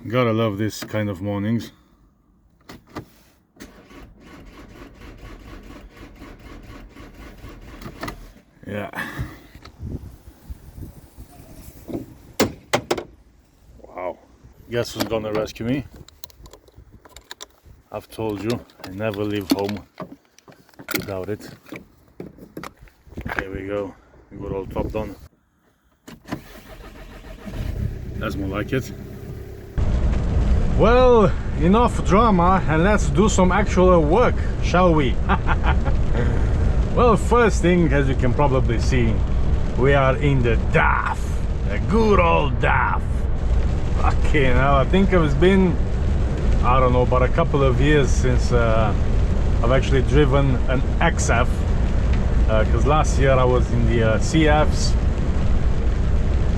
Gotta love this kind of mornings. Yeah. Wow. Guess who's gonna rescue me? I've told you, I never leave home without it. Here we go. Good old top down. That's more like it. Well, enough drama and let's do some actual work, shall we? Well, first thing, as you can probably see, we are in the DAF, the good old DAF. Okay, now I think it's been, I don't know, about a couple of years since I've actually driven an XF, because last year I was in the CFs,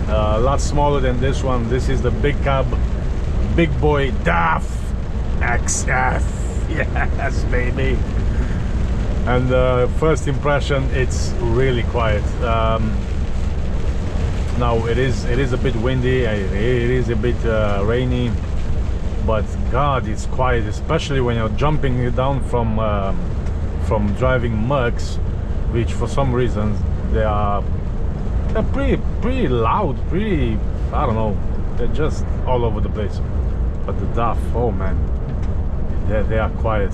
a lot smaller than this one. This is the big cab, big boy DAF XF. Yes, baby. And first impression, it's really quiet. Now it is a bit windy, it is a bit rainy, but God, it's quiet, especially when you're jumping down from driving Mercs, which for some reason they're pretty loud, pretty, I don't know, they're just all over the place. But the DAF, oh man, they are quiet.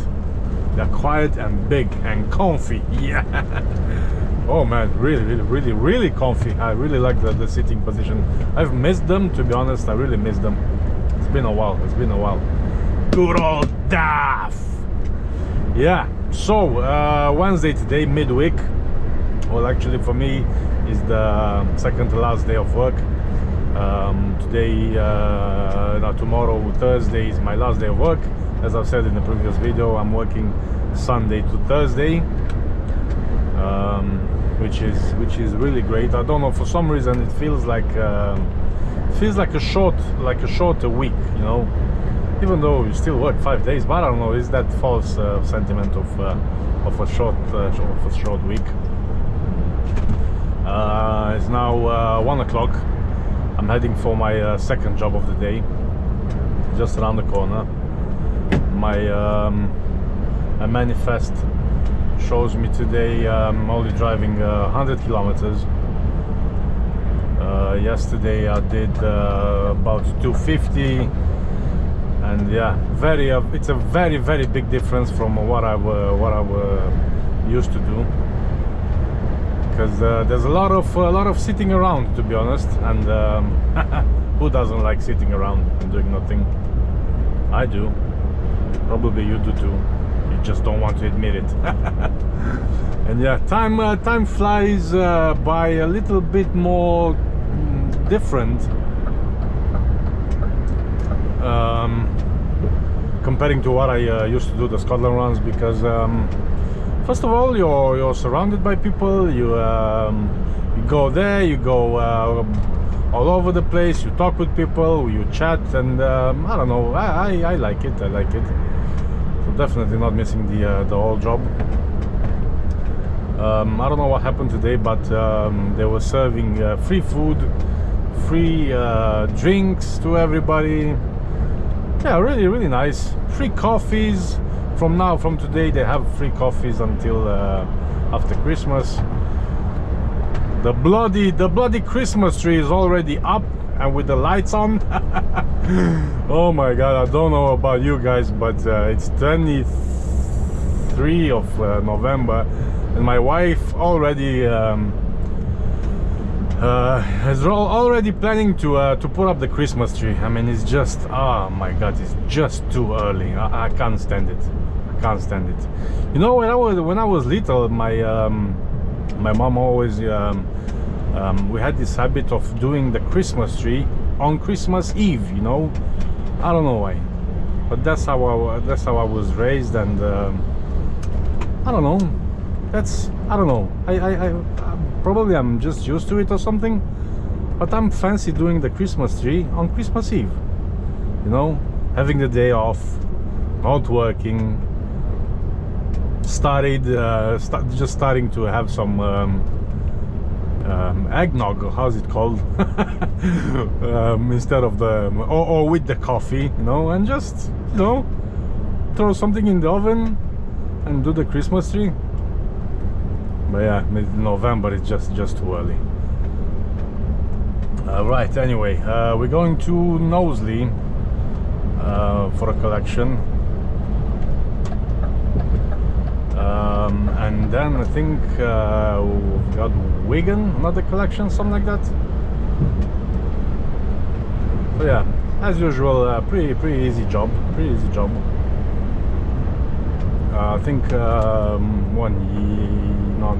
They're quiet and big and comfy. Yeah. Oh man, really comfy. I really like the sitting position. I've missed them, to be honest. I really missed them. It's been a while. Good old DAF. Yeah. So Wednesday today, midweek. Well, actually for me is the second to last day of work. Tomorrow, Thursday, is my last day of work. As I've said in the previous video, I'm working Sunday to Thursday, which is really great. I don't know, for some reason it feels like a shorter week, you know, even though you still work 5 days. But I don't know, is that false sentiment of a short week? It's now 1 o'clock. I'm heading for my second job of the day, just around the corner. My manifest shows me today I'm only driving 100 kilometers. Yesterday I did about 250, and yeah, it's a very big difference from what I used to do, because there's a lot of sitting around, to be honest, and who doesn't like sitting around and doing nothing? I do. Probably you do too. You just don't want to admit it. And yeah, time flies by a little bit more different comparing to what I used to do the Scotland runs, because first of all, you're surrounded by people. You go there, you go all over the place, you talk with people, you chat, and I don't know, I like it. So definitely not missing the whole job. I don't know what happened today, but they were serving free food, free drinks to everybody. Yeah, really nice. Free coffees. From today they have free coffees until after Christmas. The bloody Christmas tree is already up and with the lights on. Oh my god, I don't know about you guys, but it's 23 of November, and my wife already is already planning to put up the Christmas tree. I mean, it's just, oh my god, it's just too early. I can't stand it. You know, when I was little, my mom always we had this habit of doing the Christmas tree on Christmas Eve, you know. I don't know why, but that's how I was raised, and I don't know. I don't know. I probably I'm just used to it or something, but I'm fancy doing the Christmas tree on Christmas Eve. You know, having the day off, not working. Just starting to have some eggnog, or how's it called, instead of the or with the coffee, you know, and just, you know, throw something in the oven and do the Christmas tree. But yeah, mid-November is just too early. Right, anyway, we're going to Knowsley for a collection, and then I think we've got Wigan, another collection, something like that. So yeah, as usual, pretty easy job, I think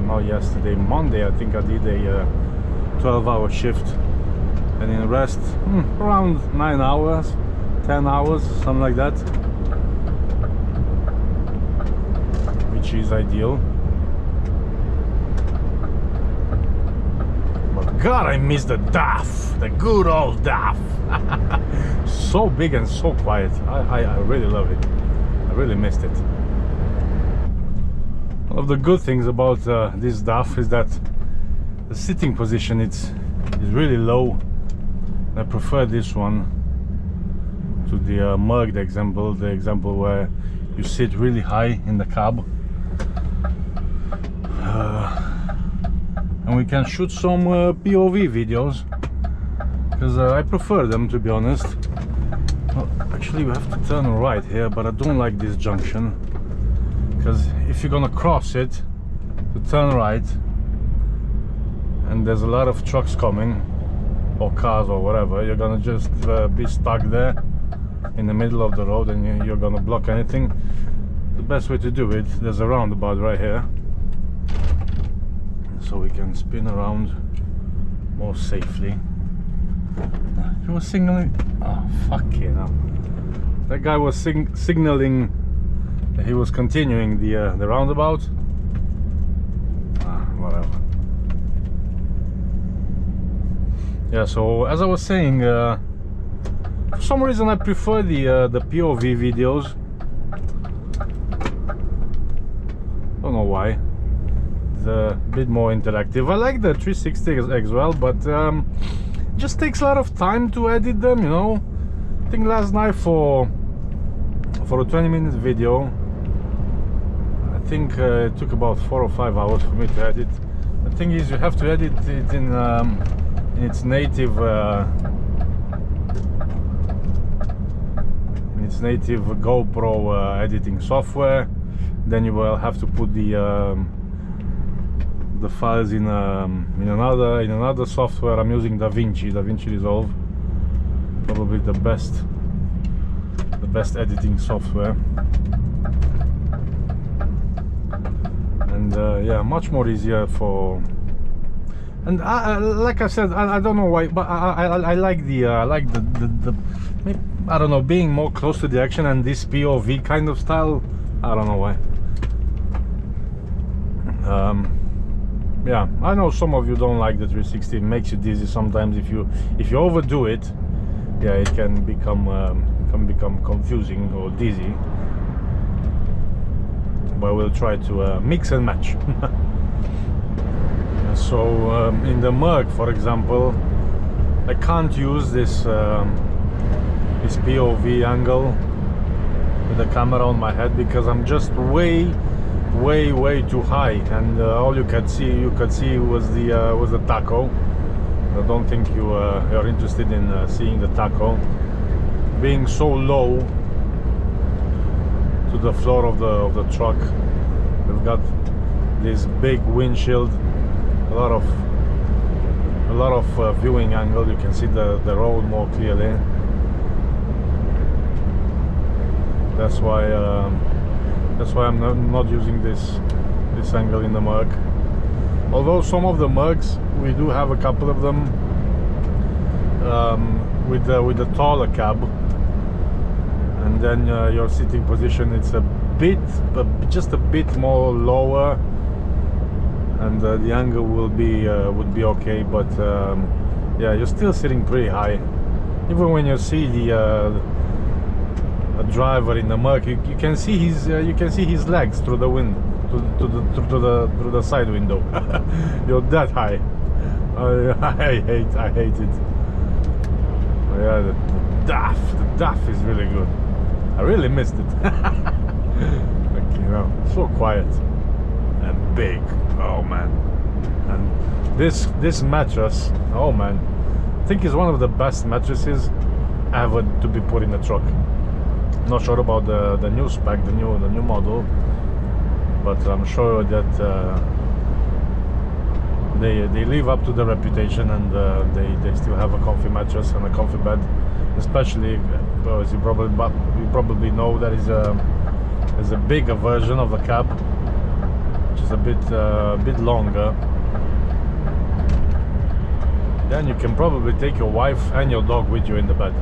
not yesterday, Monday, I think I did a 12-hour shift, and in rest around 9 hours, 10 hours, something like that, which is ideal. But God, I miss the DAF, the good old DAF. So big and so quiet. I really love it. I really missed it. One of the good things about this DAF is that the sitting position is really low. I prefer this one to the Merc, the example where you sit really high in the cab. And we can shoot some POV videos, because I prefer them, to be honest. Well, actually we have to turn right here, but I don't like this junction, because if you're gonna cross it to turn right and there's a lot of trucks coming, or cars or whatever, you're gonna just be stuck there in the middle of the road, and you're gonna block anything. The best way to do it, there's a roundabout right here, so we can spin around more safely. He was signaling. Oh, fucking hell. That guy was signaling that he was continuing the roundabout. Whatever. Yeah, so as I was saying, for some reason I prefer the POV videos. Don't know why. It's a bit more interactive. I like the 360 as well, but it just takes a lot of time to edit them, you know. I think last night for a 20-minute video, I think it took about 4 or 5 hours for me to edit. The thing is, you have to edit it in its native GoPro editing software. Then you will have to put the files in another software. I'm using DaVinci Resolve, probably the best editing software, and yeah, much more easier for. And like I said, I don't know why, but I like the maybe, I don't know, being more close to the action, and this POV kind of style. I don't know why. Yeah, I know some of you don't like the 360. It makes you dizzy sometimes if you overdo it. Yeah, it can become confusing or dizzy. But we'll try to mix and match. So in the Merc, for example, I can't use this POV angle with the camera on my head, because I'm just way too high, and all you could see was the tacho. I don't think you're interested in seeing the tacho. Being so low to the floor of the truck, we've got this big windshield, a lot of viewing angle. You can see the road more clearly. That's why I'm not using this angle in the Merc. Although some of the Mercs, we do have a couple of them with the taller cab, and then your sitting position, it's just a bit more lower, and the angle would be okay, but yeah, you're still sitting pretty high. Even when you see a driver in the Merc, you can see his legs through the wind, through the side window. You're that high. I hate it. But yeah, the DAF is really good. I really missed it. Like, you know, so quiet and big. Oh man. And this mattress, oh man, I think is one of the best mattresses ever to be put in a truck. Not sure about the new spec, the new model, but I'm sure that they live up to the reputation, and they still have a comfy mattress and a comfy bed. Especially as you probably know, there is a bigger version of the cab, which is a bit longer. Then you can probably take your wife and your dog with you in the bed.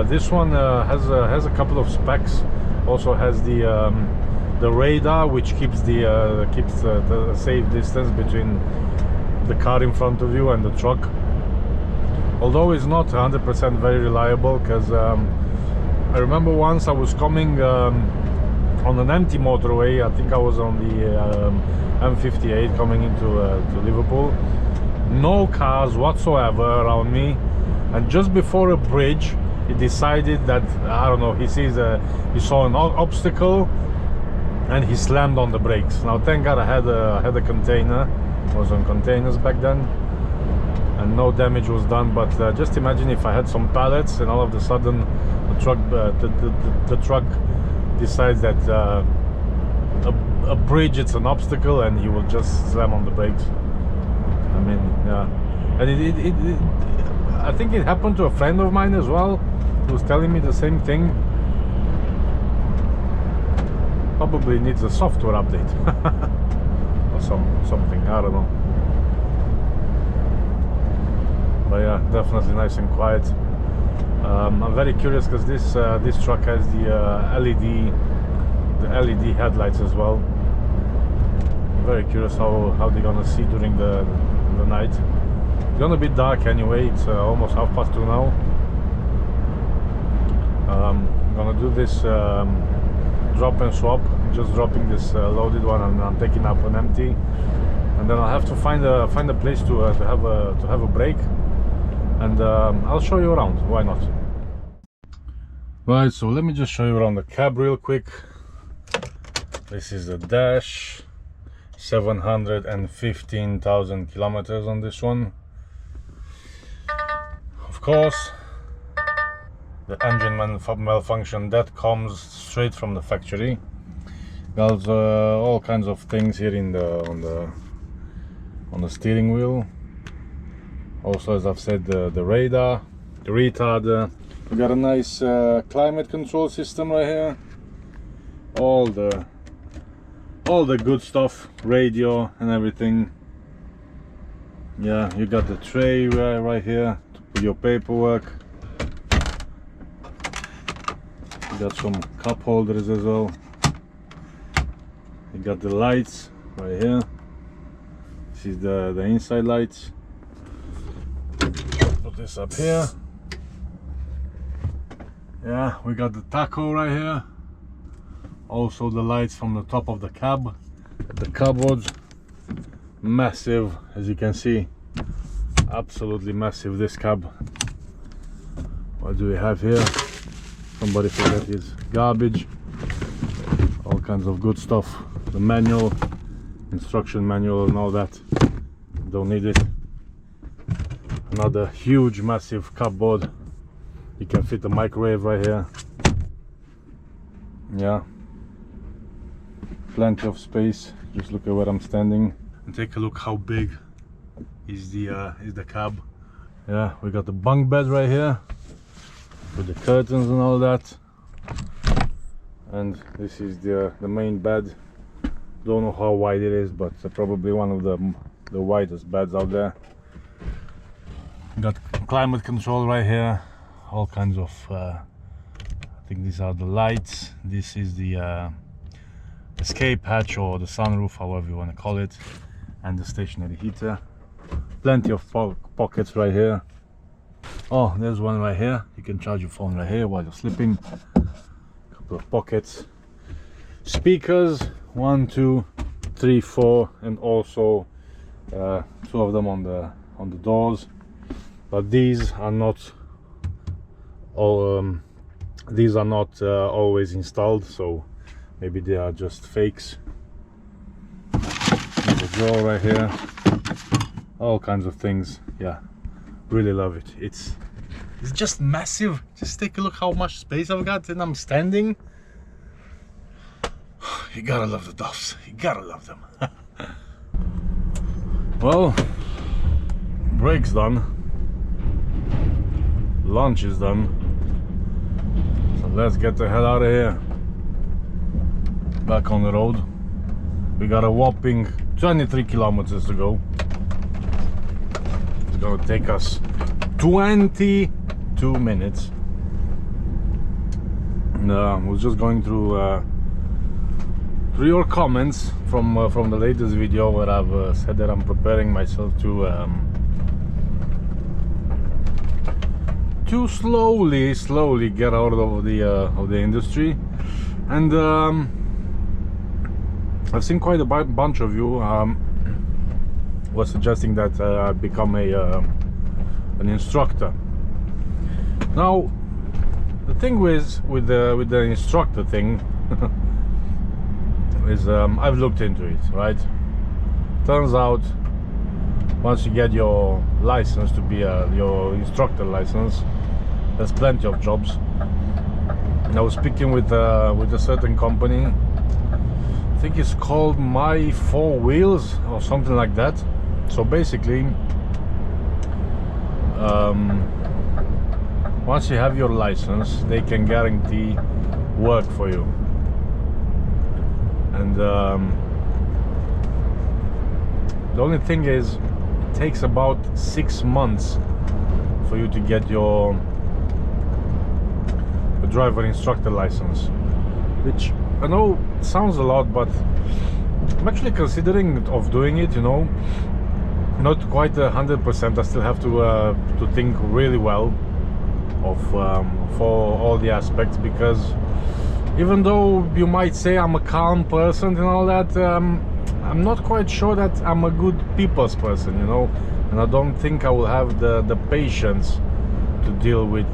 This one has a couple of specs. Also has the radar, which keeps the safe distance between the car in front of you and the truck. Although it's not 100% very reliable, because I remember once I was coming on an empty motorway. I think I was on the M58 coming into to Liverpool. No cars whatsoever around me, and just before a bridge, he decided that, I don't know, he saw an obstacle and he slammed on the brakes. Now thank God I had a container. I was on containers back then, and no damage was done. But just imagine if I had some pallets and all of a sudden the truck decides that a bridge, it's an obstacle, and he will just slam on the brakes. I mean, yeah. And I think it happened to a friend of mine as well, who was telling me the same thing. Probably needs a software update. Or something, I don't know. But yeah, definitely nice and quiet. I'm very curious because this truck has the LED headlights as well. I'm very curious how they're gonna see during the night. It's gonna be dark anyway. It's almost 2:30 now. I'm gonna do this drop and swap, just dropping this loaded one, and I'm taking up an empty, and then I'll have to find a place to have a break, and I'll show you around. Why not? Right, so let me just show you around the cab real quick. This is the dash. 715,000 kilometers on this one. Of course, the engine malfunction that comes straight from the factory. There's all kinds of things here on the steering wheel. Also, as I've said, the radar, the retard. We got a nice climate control system right here. All the good stuff, radio and everything. Yeah, you got the tray right here to put your paperwork. You got some cup holders as well. You got the lights right here. This is the inside lights. Put this up here. Yeah, we got the tacho right here. Also the lights from the top of the cab. The cupboards, massive, as you can see. Absolutely massive, this cab. What do we have here? Somebody forgot his garbage. All kinds of good stuff. The manual, instruction manual and all that. Don't need it. Another huge massive cupboard. You can fit a microwave right here. Yeah, plenty of space. Just look at where I'm standing and take a look how big is the cab. Yeah, we got the bunk bed right here with the curtains and all that, and this is the main bed. Don't know how wide it is, but probably one of the widest beds out there. Got climate control right here. All kinds of I think these are the lights. This is the escape hatch or the sunroof, however you want to call it, and the stationary heater. Plenty of pockets right here. Oh, there's one right here. You can charge your phone right here while you're sleeping. Couple of pockets. Speakers, 1, 2, 3, 4, and also 2 of them on the doors. But these are not all always installed, so maybe they are just fakes. There's a drawer right here, all kinds of things. Yeah, really love it. It's just massive. Just take a look how much space I've got, and I'm standing. You gotta love the Duffs, you gotta love them. Well, break's done, lunch is done, so let's get the hell out of here. Back on the road. We got a whopping 23 kilometers to go. It's gonna take us 22 minutes. And I was just going through your comments from the latest video where I've said that I'm preparing myself to slowly get out of the industry, and I've seen quite a bunch of you was suggesting that I become an instructor. Now, the thing with the instructor thing is I've looked into it, right? Turns out once you get your license to be your instructor license, there's plenty of jobs. And I was speaking with a certain company, I think it's called My 4 Wheels or something like that. So basically, once you have your license, they can guarantee work for you. And the only thing is, it takes about 6 months for you to get your driver instructor license, which I know sounds a lot, but I'm actually considering of doing it, you know. Not quite 100%. I still have to think really well of for all the aspects, because even though you might say I'm a calm person and all that, I'm not quite sure that I'm a good people's person, you know, and I don't think I will have the patience to deal with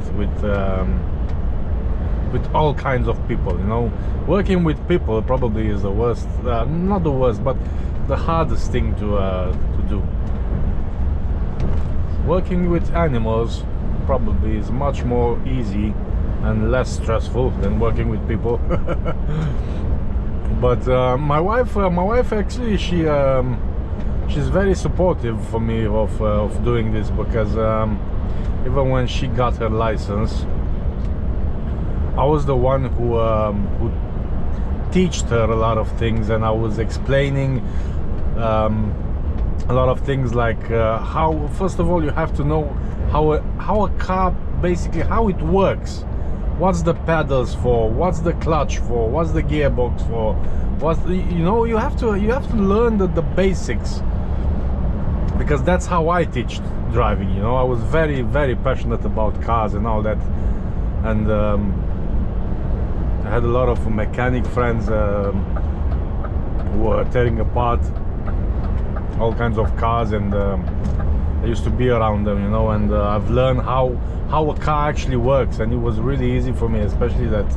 all kinds of people, you know. Working with people probably is the worst, not the worst, but the hardest thing to do. Working with animals probably is much more easy and less stressful than working with people. But my wife actually, she's very supportive for me of doing this, because even when she got her license, I was the one who taught her a lot of things, and I was explaining a lot of things, like how, first of all, you have to know how a car, basically how it works. What's the pedals for? What's the clutch for? What's the gearbox for? You know, you have to learn the basics, because that's how I teach driving. You know, I was very passionate about cars and all that, and I had a lot of mechanic friends who were tearing apart all kinds of cars, and I used to be around them, you know, and I've learned how a car actually works, and it was really easy for me, especially that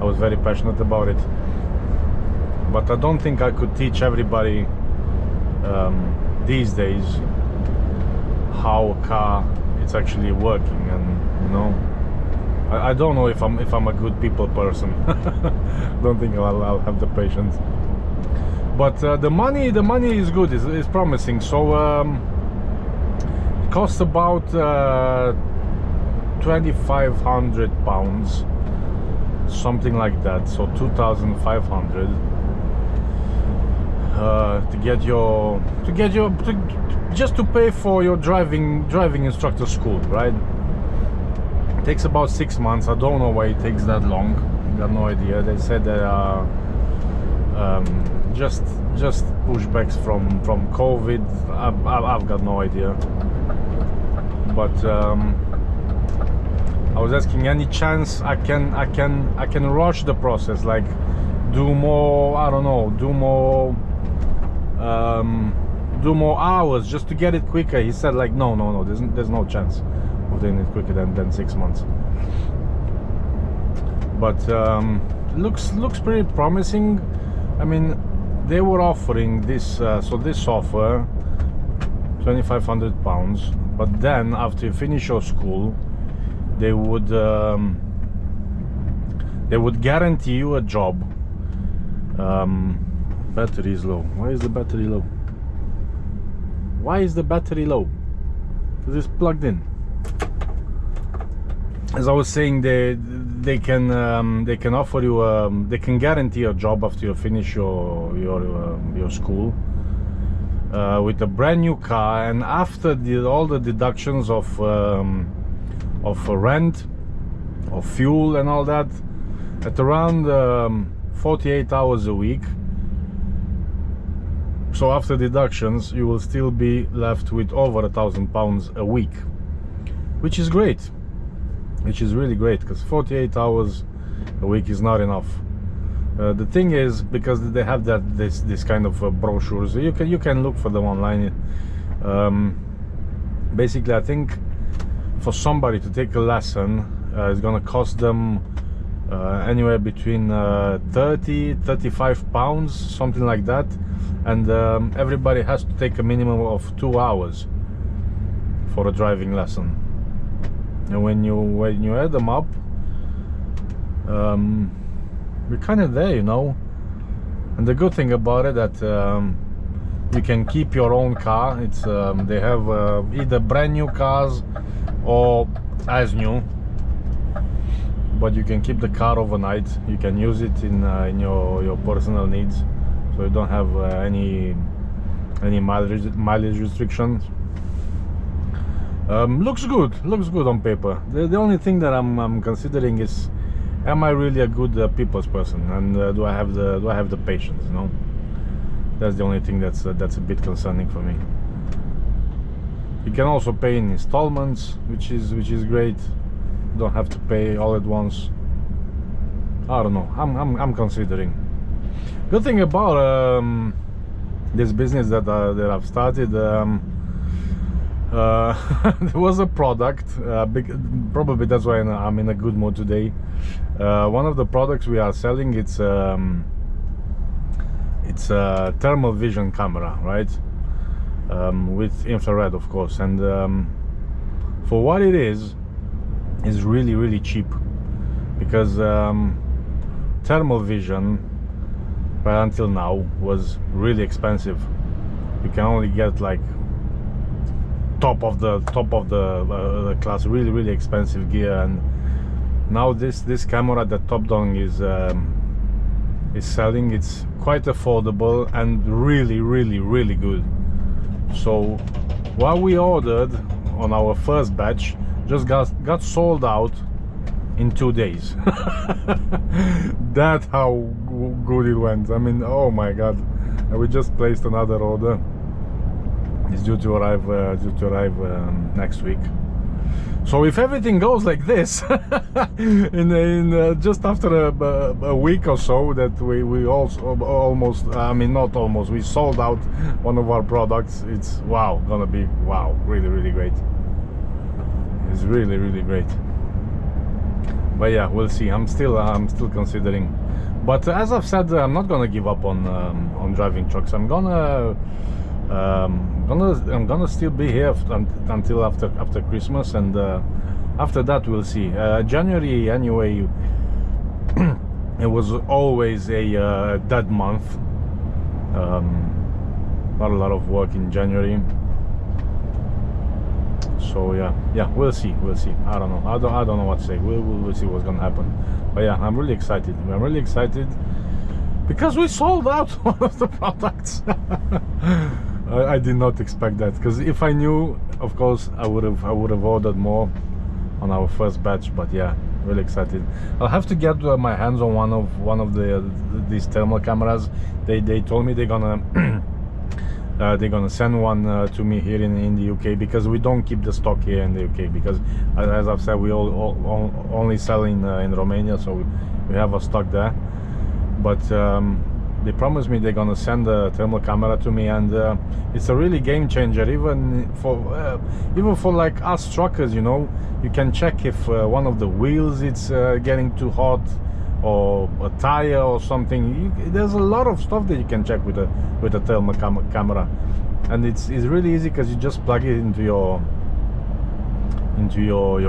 I was very passionate about it. But I don't think I could teach everybody these days how a car is actually working, and you know, I don't know if I'm a good people person. Don't think I'll have the patience. But the money is good, it's promising. So it costs about £2,500, something like that, so 2,500 just to pay for your driving instructor school, right? It takes about 6 months. I don't know why it takes that long. I got no idea. They said there are just pushbacks from COVID. I've got no idea. But I was asking, any chance I can rush the process, like do more, I don't know, do more do more hours just to get it quicker. He said like, no, there's no chance of doing it quicker than 6 months. But looks pretty promising. I mean, they were offering this so this offer £2,500, but then after you finish your school, they would guarantee you a job. Battery is low. Why is the battery low? Why is the battery low? Because it's plugged in. As I was saying, they can offer you they can guarantee a job after you finish your school with a brand new car, and after all the deductions of rent, of fuel and all that, at around 48 hours a week. So after deductions, you will still be left with over £1,000 a week, which is great, which is really great, because 48 hours a week is not enough. The thing is, because they have this kind of brochures, you can look for them online. Basically, I think for somebody to take a lesson, it's gonna cost them anywhere between 30-35 pounds, something like that, and everybody has to take a minimum of 2 hours for a driving lesson. And when you add them up, we're kind of there, you know. And the good thing about it that you can keep your own car. It's they have either brand new cars or as new, but you can keep the car overnight. You can use it in your personal needs, so you don't have any mileage restrictions. Looks good on paper. The only thing that I'm considering is, am I really a good people's person, and do I have the patience? You know, that's the only thing that's a bit concerning for me. You can also pay in installments, which is great. You don't have to pay all at once. I don't know. I'm considering. Good thing about this business that I've started. There was a product, probably that's why I'm in a good mood today. One of the products we are selling, it's a thermal vision camera, right? With infrared, of course, and for what it is really cheap, because thermal vision right until now was really expensive. You can only get like top of the class, really expensive gear, and now this camera that Top Dong is selling, it's quite affordable and really good. So what we ordered on our first batch just got sold out in 2 days. That's how good it went. I mean, oh my god. And we just placed another order. It's due to arrive next week. So if everything goes like this, in just after a week or so, that we also almost, I mean not almost, we sold out one of our products. It's gonna be really great. It's really great. But yeah, we'll see. I'm still considering. But as I've said, I'm not gonna give up on driving trucks. I'm gonna still be here until after Christmas, and after that we'll see. January anyway, it was always a dead month. Not a lot of work in January. So yeah, we'll see. I don't know. I don't know what to say. We'll see what's gonna happen. But yeah, I'm really excited. Because we sold out one of the products. I did not expect that, because if I knew, of course, I would have ordered more on our first batch. But yeah, really excited. I'll have to get my hands on one of these thermal cameras. They told me they're gonna send one to me here in the UK, because we don't keep the stock here in the UK, because as I've said, we only sell in Romania, so we have a stock there. But They promised me they're gonna send a thermal camera to me, and it's a really game changer, even for like us truckers, you know. You can check if one of the wheels it's getting too hot, or a tire or something. There's a lot of stuff that you can check with a thermal camera, and it's really easy because you just plug it into your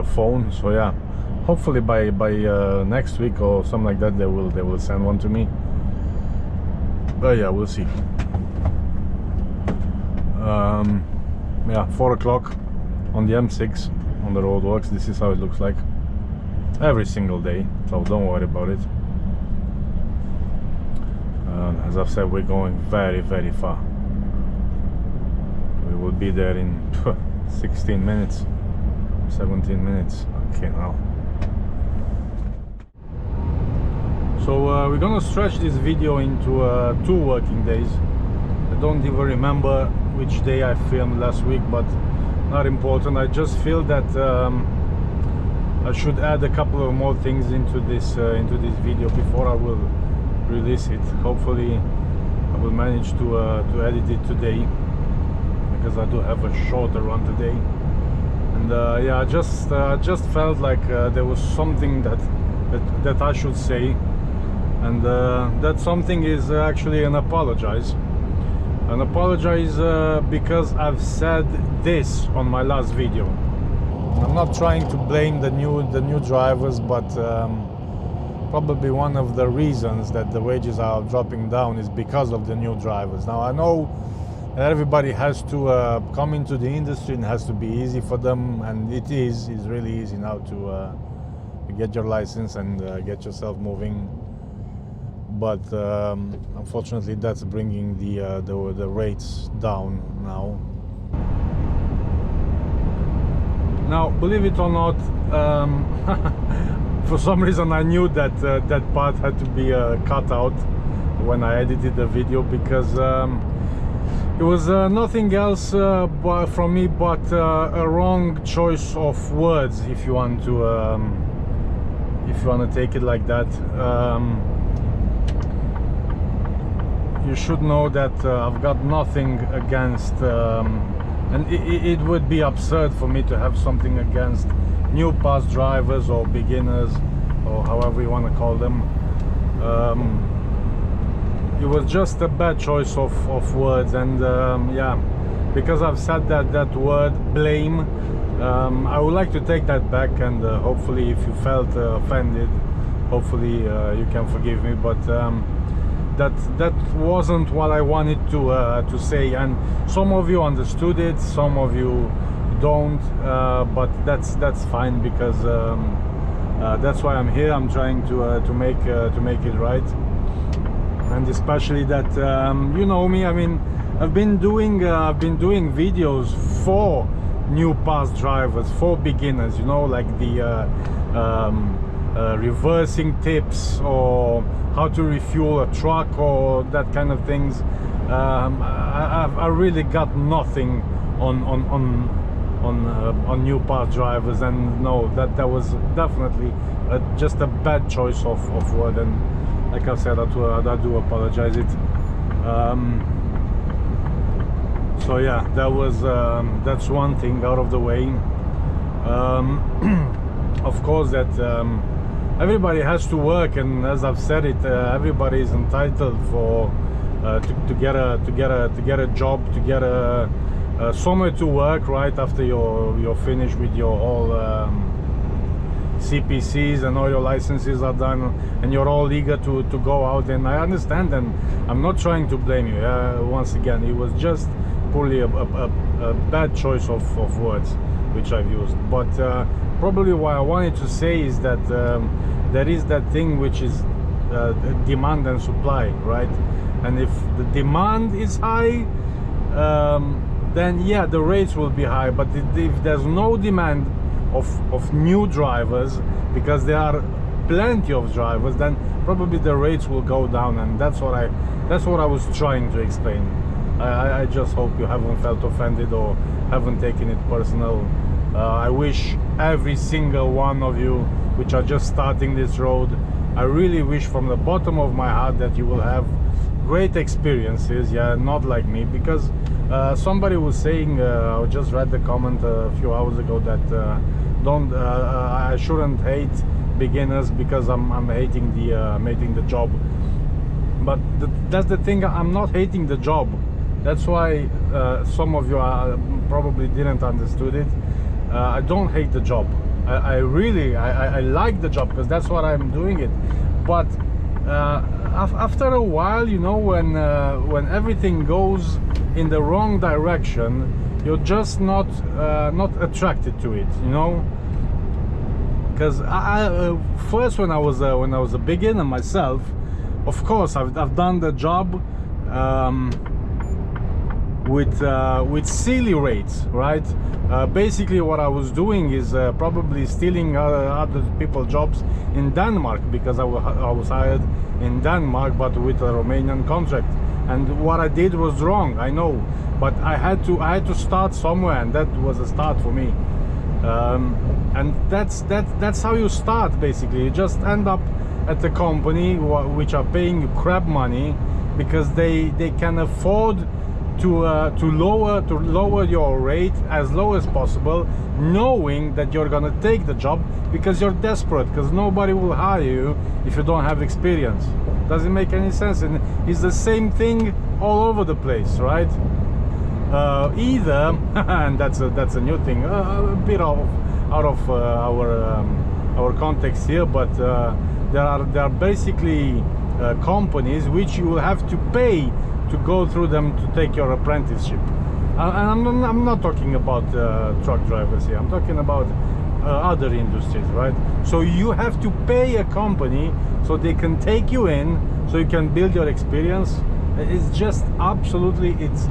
phone. So yeah, hopefully by next week or something like that, they will send one to me. But yeah, we'll see. Yeah, 4 o'clock on the M6 on the roadworks. This is how it looks like every single day, so don't worry about it. As I've said, we're going very, very far. We will be there in 16 minutes, 17 minutes. Okay, now. So we're gonna stretch this video into 2 working days. I don't even remember which day I filmed last week, but not important. I just feel that I should add a couple of more things into this video before I will release it. Hopefully I will manage to edit it today, because I do have a shorter run today. And yeah, I just felt like there was something that I should say, and that something is actually an apologize. Because I've said this on my last video. I'm not trying to blame the new drivers, but probably one of the reasons that the wages are dropping down is because of the new drivers. Now I know that everybody has to come into the industry and has to be easy for them, and it's really easy now to get your license and get yourself moving. But unfortunately, that's bringing the rates down now. Now, believe it or not, for some reason I knew that that part had to be cut out when I edited the video, because it was nothing else from me but a wrong choice of words, if you want to take it like that. You should know that I've got nothing against, and it would be absurd for me to have something against new pass drivers or beginners, or however you want to call them. It was just a bad choice of words, and yeah, because I've said that word blame, I would like to take that back, and hopefully if you felt offended, hopefully you can forgive me. But that wasn't what I wanted to say, and some of you understood it, some of you don't, but that's fine, because that's why I'm here. I'm trying to make it right, and especially that you know me. I mean, I've been doing videos for new pass drivers, for beginners, you know, like the reversing tips, or how to refuel a truck, or that kind of things. I really got nothing on new pass drivers, and no, that was definitely just a bad choice of word, and like I said, I do apologize it. So yeah, that's one thing out of the way. Of course, that everybody has to work, and as I've said it, everybody is entitled for to get a job, to get somewhere to work right after you're finished with your all CPCs and all your licenses are done, and you're all eager to go out. And I understand, and I'm not trying to blame you. Once again, it was just purely a bad choice of words which I've used. But probably what I wanted to say is that there is that thing which is demand and supply, right? And if the demand is high, then yeah, the rates will be high. But if there's no demand of new drivers, because there are plenty of drivers, then probably the rates will go down, and that's what I was trying to explain. I just hope you haven't felt offended or haven't taken it personal. I wish every single one of you which are just starting this road, I really wish from the bottom of my heart that you will have great experiences, yeah, not like me, because somebody was saying, I just read the comment a few hours ago that I shouldn't hate beginners because I'm hating the job. But that's the thing, I'm not hating the job. That's why some of you probably didn't understood it. I don't hate the job. I really like the job because that's what I'm doing it. But after a while, you know, when everything goes in the wrong direction, you're just not attracted to it, you know. Because first, when I was a beginner myself, of course I've done the job with silly rates, right? Basically what I was doing is probably stealing other people's jobs in Denmark, because I was hired in Denmark but with a Romanian contract, and what I did was wrong, I know, but I had to start somewhere, and that was a start for me. And that's how you start. Basically, you just end up at a company which are paying you crap money because they can afford to lower your rate as low as possible, knowing that you're gonna take the job because you're desperate, because nobody will hire you if you don't have experience. Doesn't make any sense, and it's the same thing all over the place, right? Either and that's a new thing, a bit out of our context here, but there are basically companies which you will have to pay to go through them to take your apprenticeship. And I'm not talking about truck drivers here, I'm talking about other industries, right? So you have to pay a company so they can take you in, so you can build your experience. It's just absolutely, it's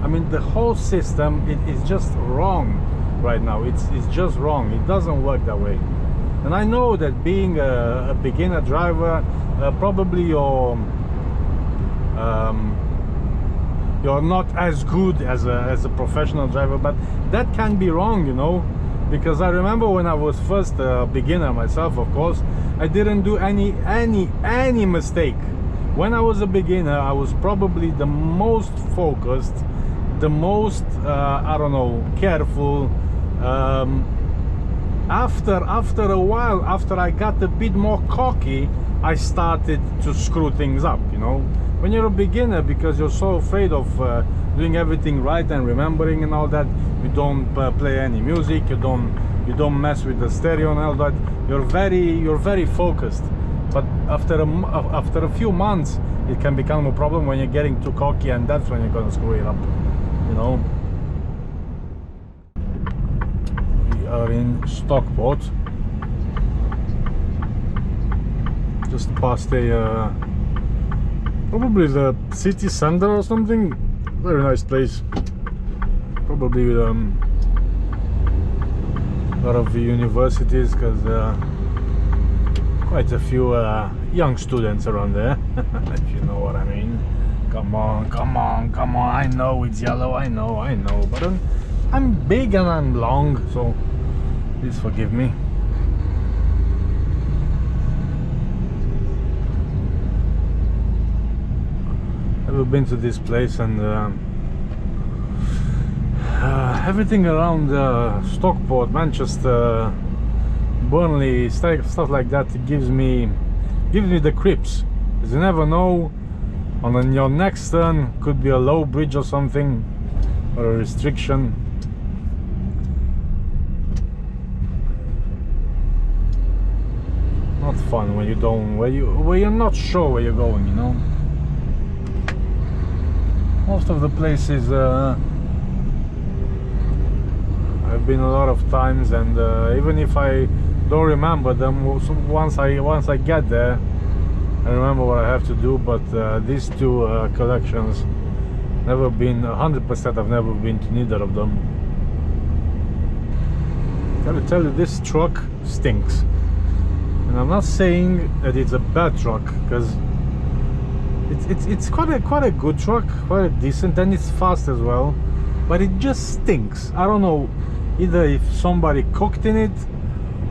I mean, the whole system is just wrong right now. It's just wrong. It doesn't work that way. And I know that being a beginner driver, probably you're not as good as a professional driver, but that can be wrong, you know, because I remember when I was first a beginner myself, of course, I didn't do any mistake. When I was a beginner, I was probably the most focused, the most I don't know, careful. After a while, after I got a bit more cocky, I started to screw things up, you know. When you're a beginner, because you're so afraid of doing everything right and remembering and all that, you don't play any music, you don't mess with the stereo and all that. You're very focused. But after a few months, it can become a problem when you're getting too cocky, and that's when you're gonna screw it up, you know. We are in Stockport, just past a probably the city center or something. Very nice place, probably a lot of universities, because quite a few young students around there, if you know what I mean. Come on, come on, come on. I know it's yellow, I know, but I'm big and I'm long, so please forgive me. Never been to this place, and everything around Stockport, Manchester, Burnley, stuff like that, it gives me the creeps, because you never know, on your next turn could be a low bridge or something, or a restriction. Not fun when you don't, where you're not sure where you're going, you know. Most of the places I've been a lot of times, and even if I don't remember them, once I get there, I remember what I have to do. But these two collections, never been 100%. I've never been to neither of them. Gotta tell you, this truck stinks, and I'm not saying that it's a bad truck, because it's quite a good truck, quite decent, and it's fast as well, but it just stinks. I don't know, either if somebody cooked in it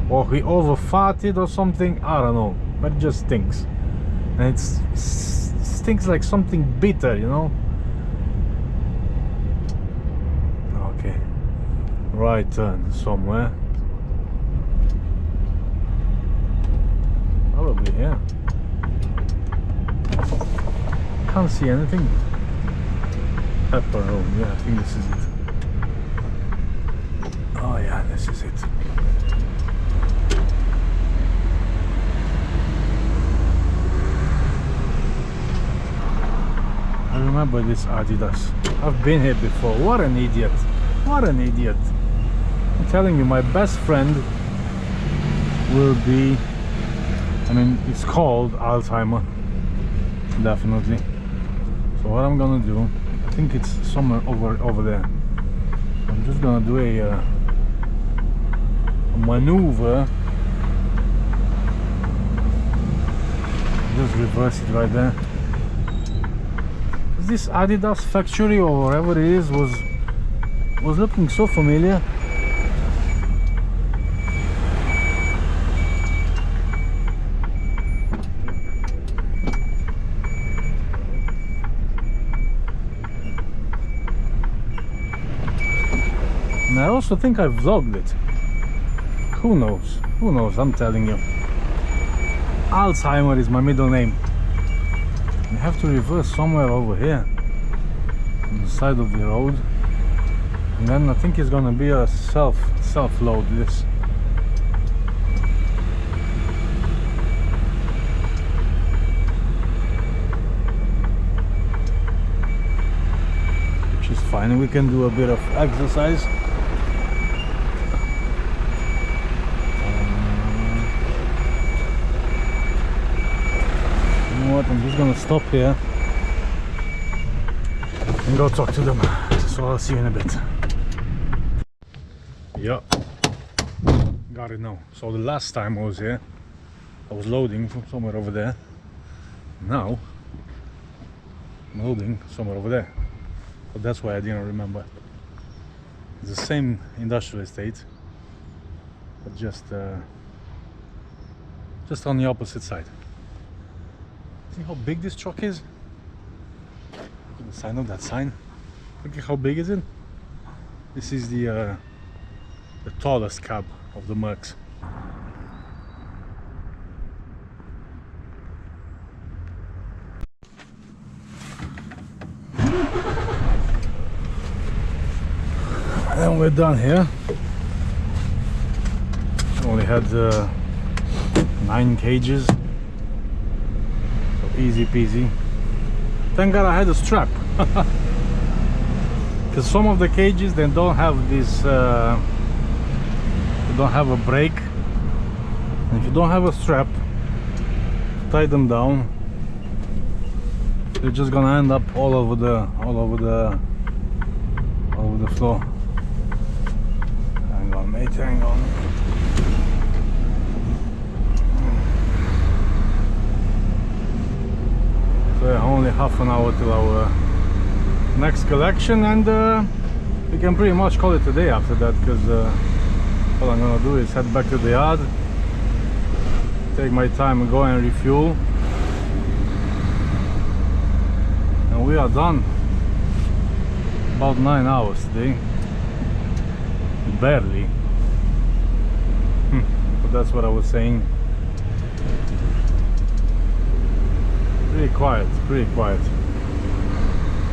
or he over farted or something, I don't know, but it just stinks. And it's tastes like something bitter, you know. Okay, right turn somewhere. Probably here. Can't see anything. Pepper Road, yeah, I think this is it. Oh yeah, this is it. I remember this Adidas. I've been here before. What an idiot. What an idiot. I'm telling you, my best friend will be, I mean, it's called Alzheimer. Definitely. So what I'm gonna do, I think it's somewhere over there. I'm just gonna do a maneuver. Just reverse it right there. This Adidas factory or whatever it is was looking so familiar. And I also think I vlogged it. Who knows? Who knows? I'm telling you. Alzheimer is my middle name. You have to reverse somewhere over here on the side of the road, and then I think it's gonna be a self-load this. Which is fine, we can do a bit of exercise. I'm just gonna stop here and go talk to them, so I'll see you in a bit. Yeah, got it now. So the last time I was here, I was loading from somewhere over there. Now I'm loading somewhere over there, but that's why I didn't remember. It's the same industrial estate, but just on the opposite side. See how big this truck is? Look at the sign of that sign. Look at how big is it? This is the tallest cab of the Mercs. And we're done here. Only had 9 cages. Easy peasy. Thank God I had a strap. Because some of the cages, they don't have this they don't have a brake, and if you don't have a strap, tie them down, they're just gonna end up all over the floor. Hang on mate, hang on. Only half an hour till our next collection, and we can pretty much call it a day after that, because all I'm gonna do is head back to the yard, take my time and go and refuel, and we are done. About 9 hours today, barely. But that's what I was saying. Pretty quiet, pretty quiet.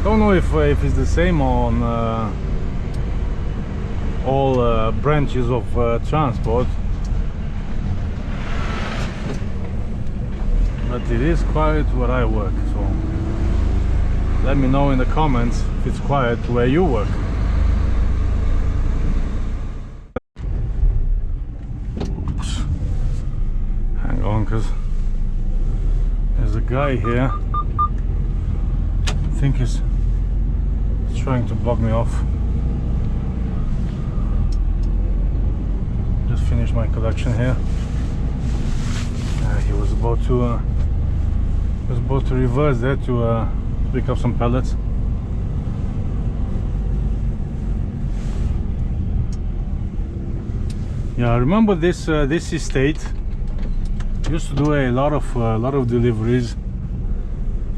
Don't know if it's the same on all branches of transport, but it is quiet where I work, so let me know in the comments if it's quiet where you work. Oops. Hang on, because there's a guy here, I think he's trying to block me off. Just finished my collection here. He was about to reverse there to pick up some pellets. Yeah, I remember this estate used to do a lot of deliveries,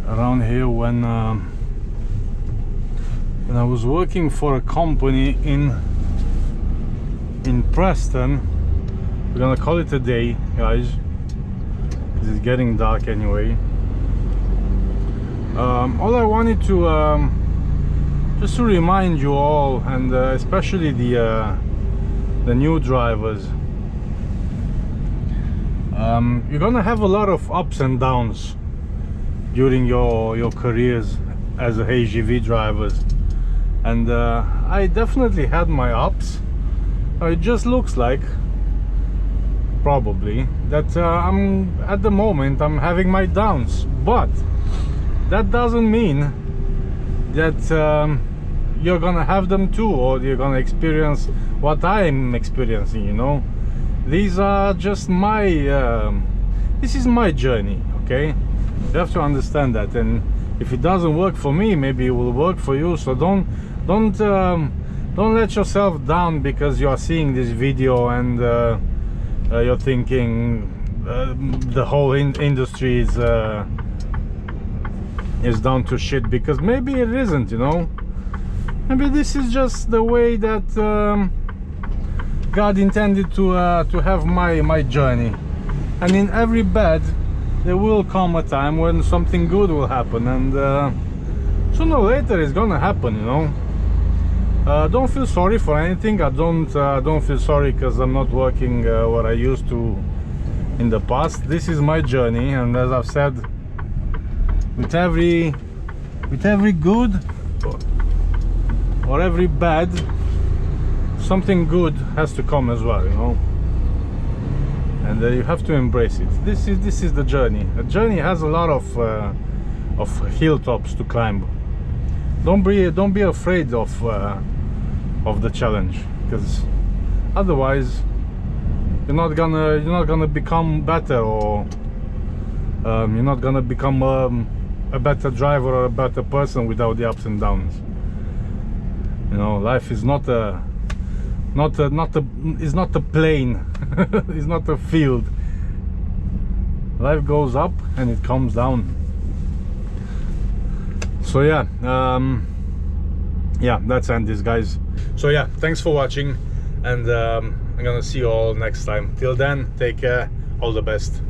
around here when I was working for a company in Preston. We're gonna call it a day, guys. It's getting dark anyway. All I wanted to just to remind you all, and especially the new drivers, you're gonna have a lot of ups and downs during your careers as a HGV drivers, and I definitely had my ups. It just looks like probably that I'm at the moment I'm having my downs, but that doesn't mean that you're gonna have them too, or you're gonna experience what I'm experiencing, you know. These are just my this is my journey, okay? You have to understand that, and if it doesn't work for me, maybe it will work for you. So don't let yourself down because you are seeing this video and you're thinking the whole industry is down to shit, because maybe it isn't, you know. Maybe this is just the way that God intended to have my journey, and in every bad there will come a time when something good will happen, and sooner or later it's gonna happen, you know. Don't feel sorry for anything. I don't feel sorry because I'm not working what I used to in the past. This is my journey, and as I've said, with every good or every bad, something good has to come as well, you know. And you have to embrace it. This is the journey. A journey has a lot of hilltops to climb. Don't be afraid of the challenge, because otherwise you're not gonna become better, or you're not gonna become a better driver or a better person without the ups and downs. You know, life is not a plane. It's not a field. Life goes up and it comes down. So yeah, yeah, that's end this, guys. So yeah, thanks for watching, and I'm gonna see you all next time. Till then, take care, all the best.